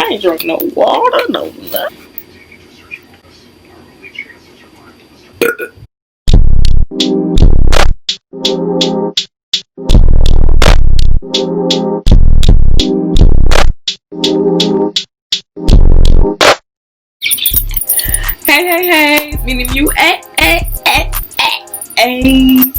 I ain't drink no water, no nothing. Hey, it's Minnie you. Hey. Hi.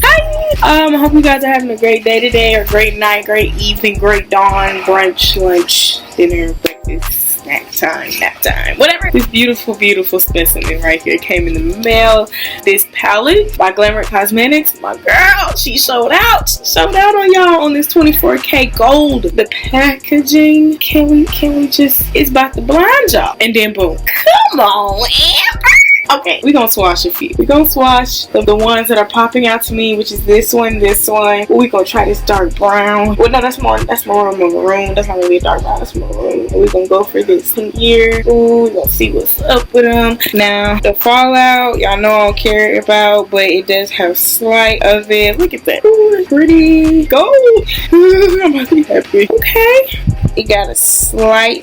I hope you guys are having a great day today, or great night, great evening, great dawn, brunch, lunch, dinner, breakfast, nap time, whatever. This beautiful specimen right here came in the mail. This palette by Glamour Cosmetics. My girl, she sold out. She sold out on y'all on this 24K gold. The packaging, can we just, it's about to blind y'all. And then boom. Come on, Amber. Okay, we're gonna swatch a few. We're gonna swatch the ones that are popping out to me, which is this one. We're gonna try this dark brown. Well, no, that's more maroon. That's not really a dark brown, that's maroon. We're gonna go for this one here. Ooh, we're gonna see what's up with them. Now, the fallout, y'all know I don't care about, but it does have slight of it. Look at that. Ooh, it's pretty gold. I'm about to be happy. Okay. It got a slight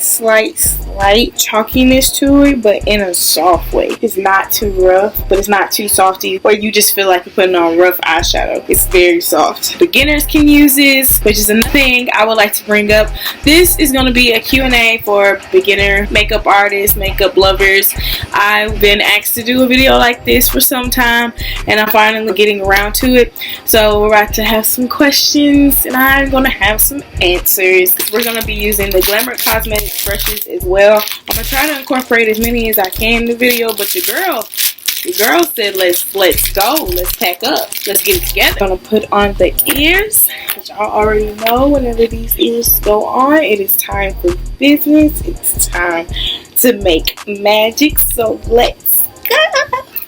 chalkiness to it, but in a soft way. It's not too rough, but it's not too softy where you just feel like you're putting on rough eyeshadow. It's very soft. Beginners can use this, which is another thing I would like to bring up. This is going to be a Q&A for beginner makeup artists, makeup lovers. I've been asked to do a video like this for some time, and I'm finally getting around to it. So we're about to have some questions, and I'm going to have some answers. We're going to be using the Glamour Cosmetics brushes as well. I'm gonna try to incorporate as many as I can in the video, but the girl said let's go, let's pack up, let's get it together. I'm gonna put on the ears, which y'all already know. Whenever these ears go on, it is time for business. It's time to make magic, so let's go.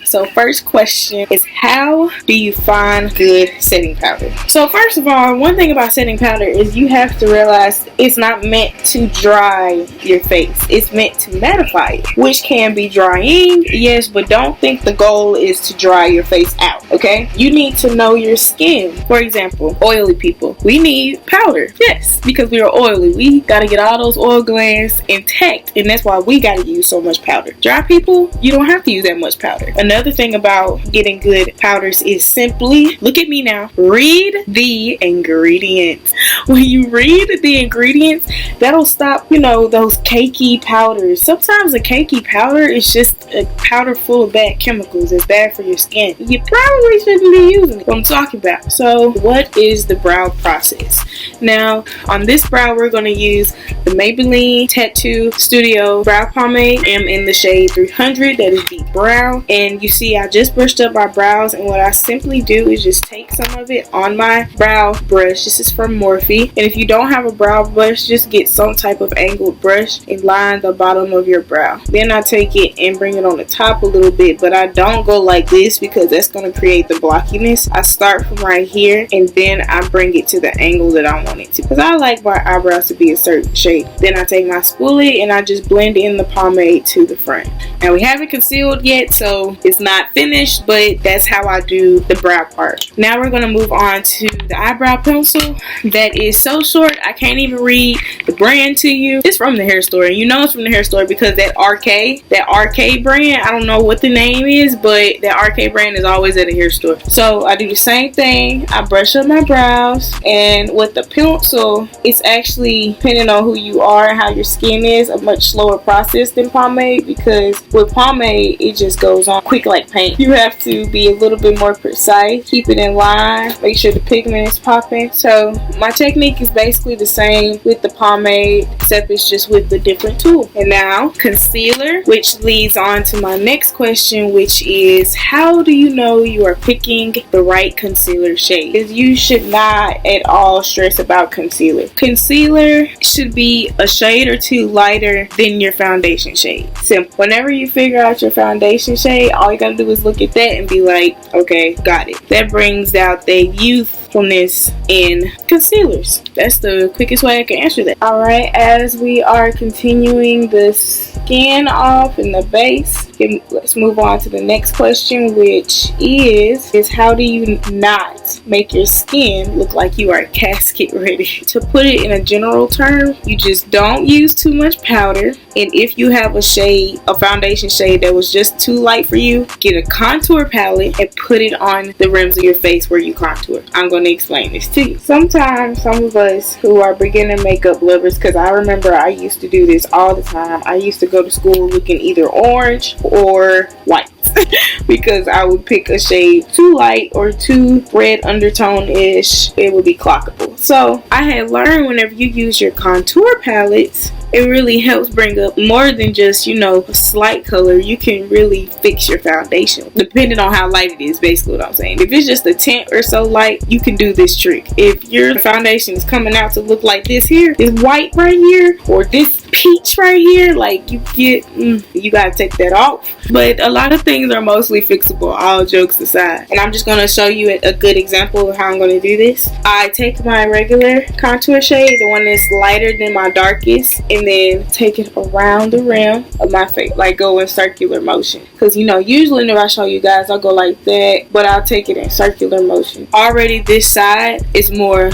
So first question is, how do you find good setting powder? So first of all, one thing about setting powder is you have to realize it's not meant to dry your face. It's meant to mattify it, which can be drying, yes, but don't think the goal is to dry your face out, okay? You need to know your skin. For example, oily people, we need powder, yes, because we are oily. We gotta get all those oil glands intact, and that's why we gotta use so much powder. Dry people, you don't have to use that much powder. Another thing about getting good powders is simply, look at me now, read the ingredients. When you read the ingredients, that'll stop, you know, those cakey powders. Sometimes a cakey powder is just a powder full of bad chemicals. It's bad for your skin. You probably shouldn't be using it. What I'm talking about. So what is the brow process? Now on this brow, we're going to use the Maybelline Tattoo Studio Brow Pomade. I'm in the shade 300. That is deep brown, and you see I just brushed up my brows, and what I simply do is just take some of it on my brow brush. This is from Morphe, and if you don't have a brow brush, just get some type of angled brush and line the bottom of your brow. Then I take it and bring it on the top a little bit, but I don't go like this because that's going to create the blockiness. I start from right here, and then I bring it to the angle that I want it to, because I like my eyebrows to be a certain shape. Then I take my spoolie and I just blend in the pomade to the front. Now we haven't concealed yet, so it's not finished, but that's how I do the brow part. Now we're going to move on to the eyebrow pencil that is so short I can't even read the brand to you. It's from the hair store, and you know it's from the hair store because that RK brand, I don't know what the name is, but that RK brand is always at a hair store. So I do the same thing. I brush up my brows, and with the pencil, it's actually, depending on who you are and how your skin is, a much slower process than pomade, because with pomade it just goes on quick like paint. You have to be a little bit more precise, keep it in line, make sure the pigment is popping. So my technique is basically the same with the pomade, except it's just with a different tool. And now concealer, which leads on to my next question, which is, how do you know you are picking the right concealer shade? Because you should not at all stress about concealer. Concealer should be a shade or two lighter than your foundation shade. Simple. Whenever you figure out your foundation shade, all you gotta do is look at that and be like, okay, got it. That brings out the youthfulness in concealers. That's the quickest way I can answer that. Alright, as we are continuing this skin off in the base. Let's move on to the next question, which is how do you not make your skin look like you are casket ready? To put it in a general term, you just don't use too much powder, and if you have a foundation shade that was just too light for you, get a contour palette and put it on the rims of your face where you contour. I'm going to explain this to you. Sometimes some of us who are beginner makeup lovers, because I remember I used to do this all the time, I used to go to school looking either orange or white. Because I would pick a shade too light or too red undertone-ish, it would be clockable. So I had learned whenever you use your contour palettes, it really helps bring up more than just, a slight color. You can really fix your foundation depending on how light it is, basically what I'm saying. If it's just a tint or so light, you can do this trick. If your foundation is coming out to look like this here, this white right here, or this peach right here, like you gotta take that off. But a lot of things are mostly fixable, all jokes aside. And I'm just gonna show you a good example of how I'm gonna do this. I take my regular contour shade, the one that's lighter than my darkest, and then take it around the rim of my face, like go in circular motion. Because usually when I show you guys, I'll go like that, but I'll take it in circular motion. Already this side is more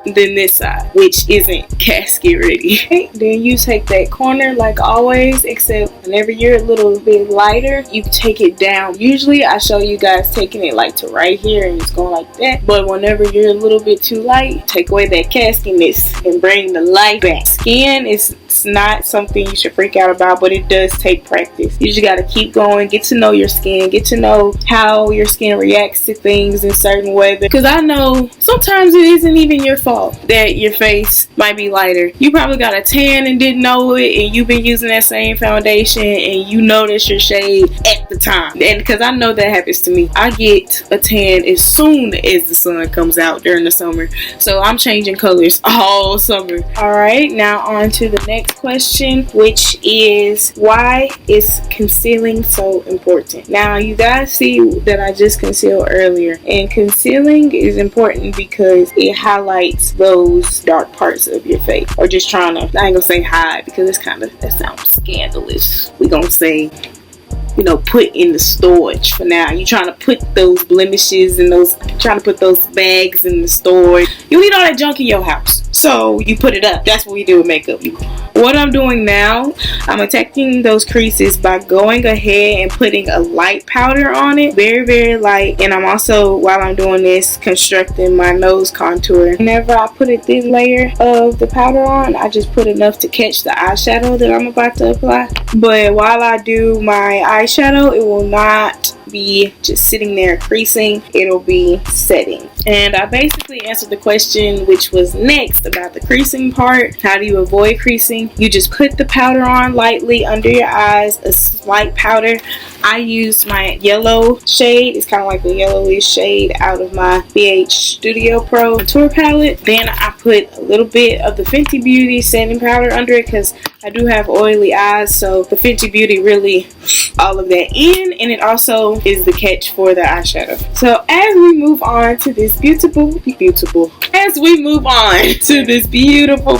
than this side, which isn't casket ready. Okay, then you take that corner like always, except whenever you're a little bit lighter, you take it down. Usually I show you guys taking it like to right here and it's going like that, but whenever you're a little bit too light, take away that casketness and bring the light back. Skin is not something you should freak out about, but it does take practice. You just got to keep going, get to know your skin, get to know how your skin reacts to things in certain weather. Because I know sometimes it isn't even your fault that your face might be lighter. You probably got a tan and didn't know it, and you've been using that same foundation and you notice your shade at the time. And because I know that happens to me, I get a tan as soon as the sun comes out during the summer. So I'm changing colors all summer. Alright, now on to the next question, which is why is concealing so important? Now you guys see that I just concealed earlier, and concealing is important because it highlights those dark parts of your face, or just trying to, I ain't gonna say hide because that sounds scandalous. We gonna say put in the storage for now. You trying to put those blemishes and trying to put those bags in the storage. You need all that junk in your house, so you put it up. That's what we do with makeup. What I'm doing now, I'm attacking those creases by going ahead and putting a light powder on it, very, very light. And I'm also, while I'm doing this, constructing my nose contour. Whenever I put a thin layer of the powder on, I just put enough to catch the eyeshadow that I'm about to apply. But while I do my eyeshadow, it will not be just sitting there creasing, it'll be setting. And I basically answered the question which was next about the creasing part. How do you avoid creasing? You just put the powder on lightly under your eyes, a slight powder. I used my yellow shade. It's kind of like a yellowish shade out of my BH Studio Pro contour palette. Then I put a little bit of the Fenty Beauty setting powder under it because I do have oily eyes, so the Fenty Beauty really all of that in, and it also is the catch for the eyeshadow. So as we move on to this beautiful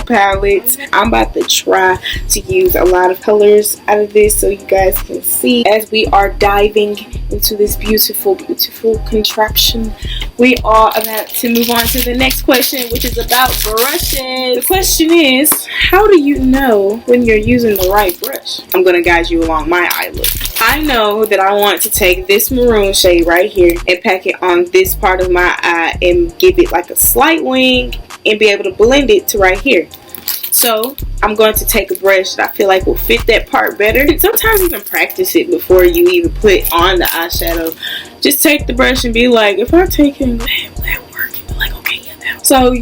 palette, I'm about to try to use a lot of colors out of this so you guys can see as we are diving into this beautiful contraption. We are about to move on to the next question, which is about brushes. The question is, how do you know when you're using the right brush? I'm going to guide you along my eye look. I know that I want to take this maroon shade right here and pack it on this part of my eye and give it like a slight wing and be able to blend it to right here. So I'm going to take a brush that I feel like will fit that part better. Sometimes even practice it before you even put on the eyeshadow. Just take the brush and be like, if I take it, will that work? And be like, okay, yeah, that. So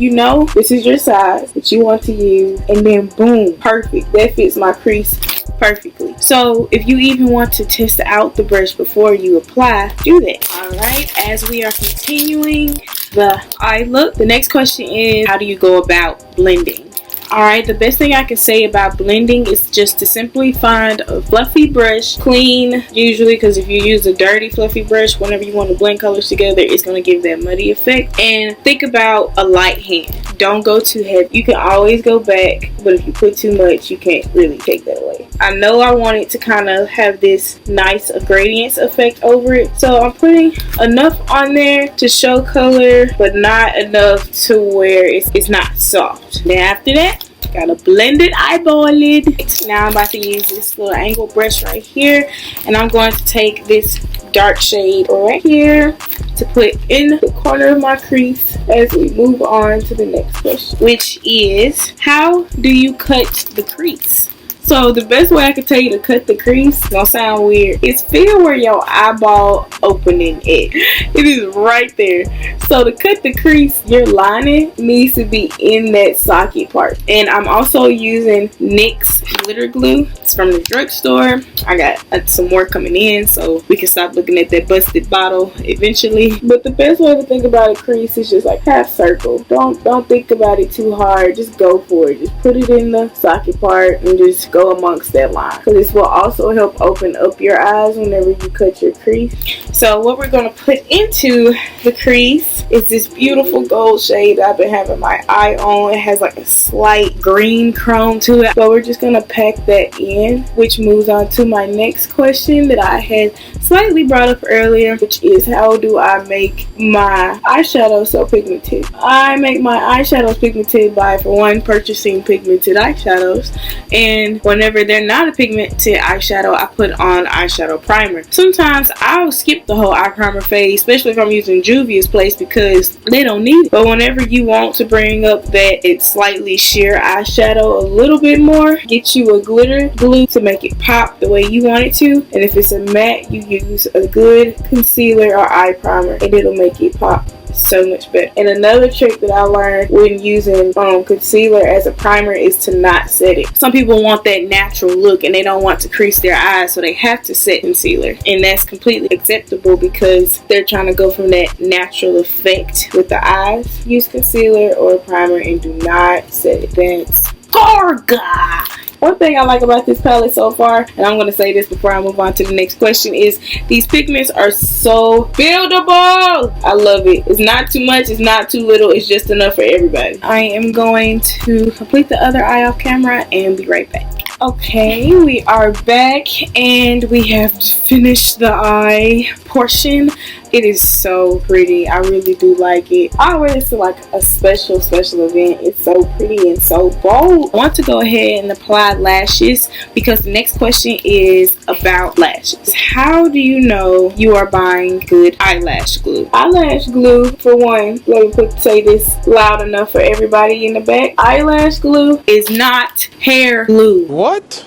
this is your size that you want to use, and then boom, perfect. That fits my crease perfectly. So if you even want to test out the brush before you apply, do that. Alright, as we are continuing the eye look, the next question is, how do you go about blending? Alright, the best thing I can say about blending is just to simply find a fluffy brush, clean usually, because if you use a dirty fluffy brush, whenever you want to blend colors together, it's going to give that muddy effect. And think about a light hand. Don't go too heavy. You can always go back, but if you put too much, you can't really take that away. I know I want it to kind of have this nice gradients effect over it. So I'm putting enough on there to show color, but not enough to where it's not soft. Then after that, gotta blend it, eyeball it. Now I'm about to use this little angle brush right here, and I'm going to take this dark shade right here to put in the corner of my crease as we move on to the next question, which is, how do you cut the crease? So the best way I could tell you to cut the crease, it's gonna sound weird, is feel where your eyeball opening is. It is right there. So to cut the crease, your lining needs to be in that socket part. And I'm also using NYX glitter glue. It's from the drugstore. I got some more coming in, so we can stop looking at that busted bottle eventually. But the best way to think about a crease is just like half circle. Don't think about it too hard. Just go for it. Just put it in the socket part and just go amongst that line, because this will also help open up your eyes whenever you cut your crease. So what we're going to put into the crease is this beautiful gold shade that I've been having my eye on. It has like a slight green chrome to it, so we're just going to pack that in, which moves on to my next question that I had slightly brought up earlier, which is, how do I make my eyeshadow so pigmented? I make my eyeshadows pigmented by, for one, purchasing pigmented eyeshadows, and whenever they're not a pigmented eyeshadow, I put on eyeshadow primer. Sometimes I'll skip the whole eye primer phase, especially if I'm using Juvia's Place, because they don't need it. But whenever you want to bring up that it's slightly sheer eyeshadow a little bit more, get you a glitter glue to make it pop the way you want it to. And if it's a matte, you use a good concealer or eye primer, and it'll make it pop so much better. And another trick that I learned when using concealer as a primer is to not set it. Some people want that natural look and they don't want to crease their eyes, so they have to set concealer, and that's completely acceptable because they're trying to go from that natural effect with the eyes. Use concealer or primer and do not set it. That's gorga. One thing I like about this palette so far, and I'm going to say this before I move on to the next question, is these pigments are so buildable. I love it. It's not too much, it's not too little, it's just enough for everybody. I am going to complete the other eye off camera and be right back. Okay, we are back and we have finished the eye portion. It is so pretty. I really do like it. I wear this to like a special event. It's so pretty and so bold. I want to go ahead and apply lashes because the next question is about lashes. How do you know you are buying good eyelash glue? Eyelash glue, for one, let me say this loud enough for everybody in the back. Eyelash glue is not hair glue. What?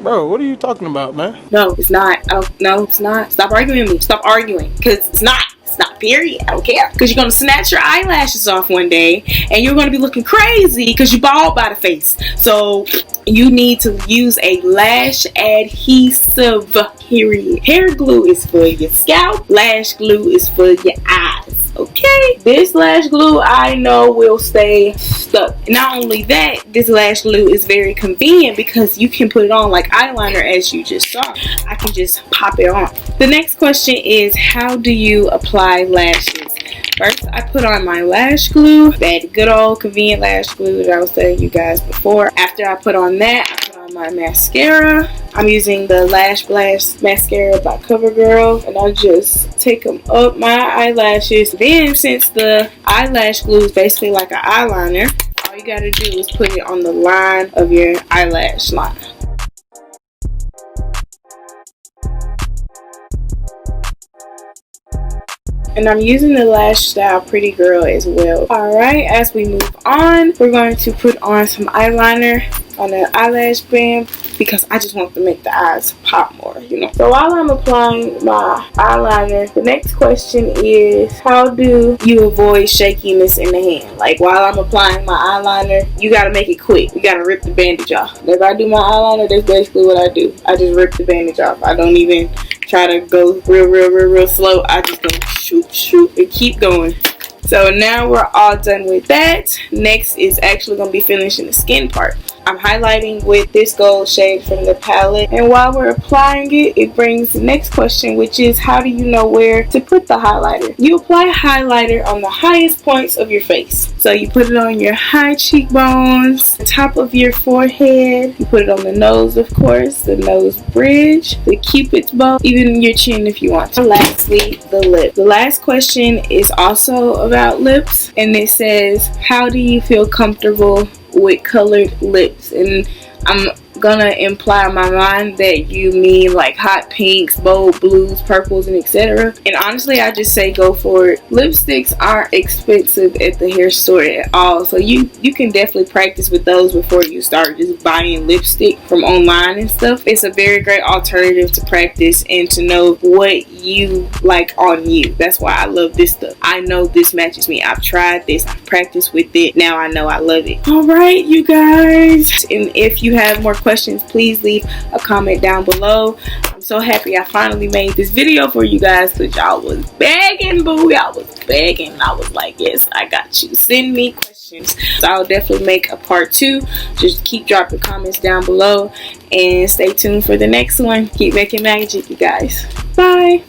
Bro, what are you talking about, man? No, it's not. Oh, no, it's not. Stop arguing with me. Stop arguing. Because it's not. It's not, period. I don't care. Because you're going to snatch your eyelashes off one day and you're going to be looking crazy because you bald by the face. So you need to use a lash adhesive, period. Hair glue is for your scalp. Lash glue is for your eyes. Okay, this lash glue I know will stay stuck. Not only that, this lash glue is very convenient because you can put it on like eyeliner, as you just saw. I can just pop it on. The next question is, how do you apply lashes? First, I put on my lash glue, that good old convenient lash glue that I was telling you guys before. After I put on that, I put on my mascara. I'm using the Lash Blast mascara by CoverGirl, and I just take them up my eyelashes. Then, since the eyelash glue is basically like an eyeliner, all you gotta do is put it on the line of your eyelash line. And I'm using the Lash Style Pretty Girl as well. Alright, as we move on, we're going to put on some eyeliner on the eyelash band because I just want to make the eyes pop more, you know. So while I'm applying my eyeliner, the next question is, how do you avoid shakiness in the hand? Like, while I'm applying my eyeliner, you gotta make it quick. You gotta rip the bandage off. If I do my eyeliner, that's basically what I do. I just rip the bandage off. I don't even try to go real slow. I just go shoot and keep going. So now we're all done with that. Next is actually going to be finishing the skin part. I'm highlighting with this gold shade from the palette, and while we're applying it, it brings the next question, which is how do you know where to put the highlighter? You apply highlighter on the highest points of your face. So you put it on your high cheekbones, the top of your forehead, you put it on the nose, of course, the nose bridge, the cupid's bow, even your chin if you want to. Lastly, the lip. The last question is also about lips, and it says how do you feel comfortable with colored lips? And I'm gonna imply in my mind that you mean like hot pinks, bold blues, purples, and etc. And honestly, I just say go for it. Lipsticks aren't expensive at the hair store at all, so you can definitely practice with those before you start just buying lipstick from online and stuff. It's a very great alternative to practice and to know what you like on you. That's why I love this stuff. I know this matches me. I've tried this, I've practiced with it, now I know I love it. Alright, you guys, and if you have more questions, please leave a comment down below. I'm so happy I finally made this video for you guys, because y'all was begging, boo. Y'all was begging. I was like, yes, I got you. Send me questions. So I'll definitely make a part 2. Just keep dropping comments down below and stay tuned for the next one. Keep making magic, you guys. Bye.